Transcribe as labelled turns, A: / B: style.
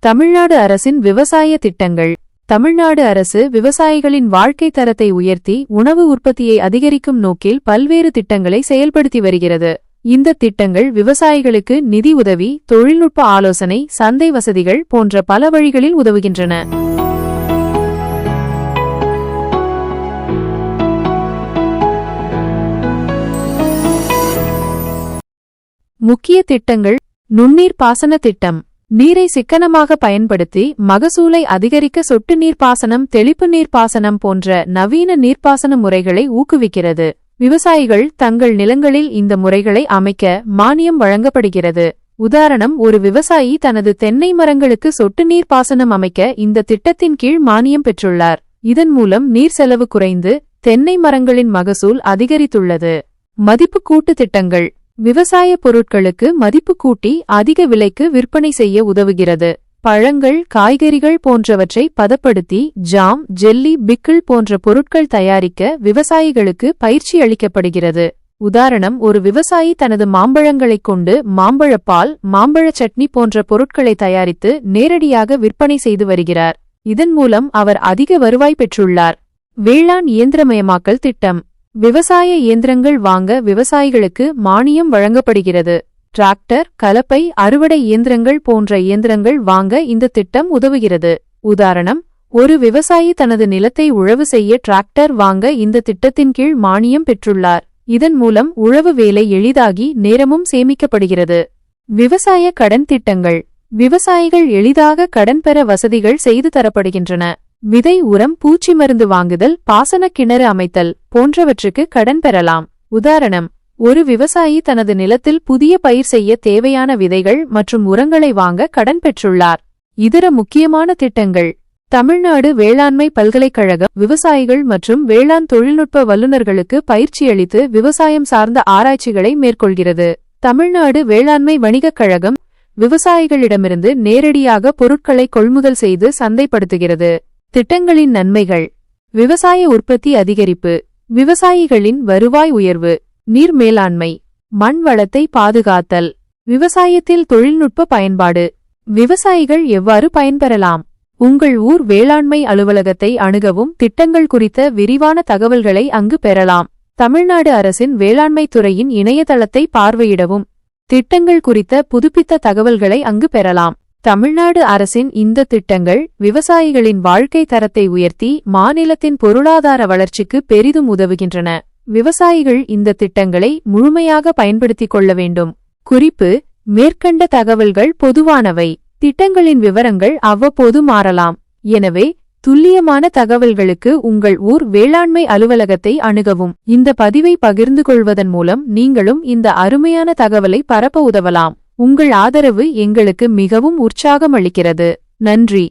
A: தமிழ்நாடு அரசின் விவசாய திட்டங்கள். தமிழ்நாடு அரசு விவசாயிகளின் வாழ்க்கை தரத்தை உயர்த்தி உணவு உற்பத்தியை அதிகரிக்கும் நோக்கில் பல்வேறு திட்டங்களை செயல்படுத்தி வருகிறது. இந்த திட்டங்கள் விவசாயிகளுக்கு நிதி உதவி, தொழில்நுட்ப ஆலோசனை, சந்தை வசதிகள் போன்ற பல வழிகளில் உதவுகின்றன. முக்கிய திட்டங்கள். நுண்ணீர் பாசன திட்டம். நீரை சிக்கனமாக பயன்படுத்தி மகசூலை அதிகரிக்க சொட்டு நீர் பாசனம், தெளிப்பு நீர் பாசனம் போன்ற நவீன நீர்ப்பாசன முறைகளை ஊக்குவிக்கிறது. விவசாயிகள் தங்கள் நிலங்களில் இந்த முறைகளை அமைக்க மானியம் வழங்கப்படுகிறது. உதாரணம், ஒரு விவசாயி தனது தென்னை மரங்களுக்கு சொட்டு நீர் பாசனம் அமைக்க இந்த திட்டத்தின் கீழ் மானியம் பெற்றுள்ளார். இதன் மூலம் நீர் செலவு குறைந்து தென்னை மரங்களின் மகசூல் அதிகரித்துள்ளது. மதிப்பு கூட்டு திட்டங்கள். விவசாய பொருட்களுக்கு மதிப்பு கூட்டி அதிக விலைக்கு விற்பனை செய்ய உதவுகிறது. பழங்கள், காய்கறிகள் போன்றவற்றை பதப்படுத்தி ஜாம், ஜெல்லி, பிக்கிள் போன்ற பொருட்கள் தயாரிக்க விவசாயிகளுக்கு பயிற்சி அளிக்கப்படுகிறது. உதாரணம், ஒரு விவசாயி தனது மாம்பழங்களைக் கொண்டு மாம்பழப்பால், மாம்பழ சட்னி போன்ற பொருட்களை தயாரித்து நேரடியாக விற்பனை செய்து வருகிறார். இதன் மூலம் அவர் அதிக வருவாய் பெற்றுள்ளார். வேளாண் இயந்திரமயமாக்கல் திட்டம். விவசாய இயந்திரங்கள் வாங்க விவசாயிகளுக்கு மானியம் வழங்கப்படுகிறது. டிராக்டர், கலப்பை, அறுவடை இயந்திரங்கள் போன்ற இயந்திரங்கள் வாங்க இந்த திட்டம் உதவுகிறது. உதாரணம், ஒரு விவசாயி தனது நிலத்தை உழவு செய்ய டிராக்டர் வாங்க இந்த திட்டத்தின் கீழ் மானியம் பெற்றுள்ளார். இதன் மூலம் உழவு வேலை எளிதாகி நேரமும் சேமிக்கப்படுகிறது. விவசாய கடன் திட்டங்கள். விவசாயிகள் எளிதாக கடன் பெற வசதிகள் செய்து தரப்படுகின்றன. விதை, உரம், பூச்சி மருந்து வாங்குதல், பாசன கிணறு அமைத்தல் போன்றவற்றுக்கு கடன் பெறலாம். உதாரணம், ஒரு விவசாயி தனது நிலத்தில் புதிய பயிர் செய்ய தேவையான விதைகள் மற்றும் உரங்களை வாங்க கடன் பெற்றுள்ளார். இதர முக்கியமான திட்டங்கள். தமிழ்நாடு வேளாண்மை பல்கலைக்கழகம் விவசாயிகள் மற்றும் வேளாண் தொழில்நுட்ப வல்லுநர்களுக்கு பயிற்சி அளித்து விவசாயம் சார்ந்த ஆராய்ச்சிகளை மேற்கொள்கிறது. தமிழ்நாடு வேளாண்மை வணிகக் கழகம் விவசாயிகளிடமிருந்து நேரடியாக பொருட்களை கொள்முதல் செய்து சந்தைப்படுத்துகிறது. திட்டங்களின் நன்மைகள். விவசாய உற்பத்தி அதிகரிப்பு, விவசாயிகளின் வருவாய் உயர்வு, நீர் மேலாண்மை, மண் வளத்தை பாதுகாத்தல், விவசாயத்தில் தொழில்நுட்ப பயன்பாடு. விவசாயிகள் எவ்வாறு பயன்பெறலாம்? உங்கள் ஊர் வேளாண்மை அலுவலகத்தை அணுகவும் திட்டங்கள் குறித்த விரிவான தகவல்களை அங்கு பெறலாம். தமிழ்நாடு அரசின் வேளாண்மை துறையின் இணையதளத்தை பார்வையிடவும் திட்டங்கள் குறித்த புதுப்பித்த தகவல்களை அங்கு பெறலாம். தமிழ்நாடு அரசின் இந்த திட்டங்கள் விவசாயிகளின் வாழ்க்கை தரத்தை உயர்த்தி மாநிலத்தின் பொருளாதார வளர்ச்சிக்கு பெரிதும் உதவுகின்றன. விவசாயிகள் இந்த திட்டங்களை முழுமையாக பயன்படுத்திக் கொள்ள வேண்டும். குறிப்பு: மேற்கண்ட தகவல்கள் பொதுவானவை. திட்டங்களின் விவரங்கள் அவ்வப்போது மாறலாம். எனவே துல்லியமான தகவல்களுக்கு உங்கள் ஊர் வேளாண்மை அலுவலகத்தை அணுகவும். இந்த பதிவை பகிர்ந்து கொள்வதன் மூலம் நீங்களும் இந்த அருமையான தகவலை பரப்ப உதவலாம். உங்கள் ஆதரவு எங்களுக்கு மிகவும் உற்சாகம் அளிக்கிறது. நன்றி.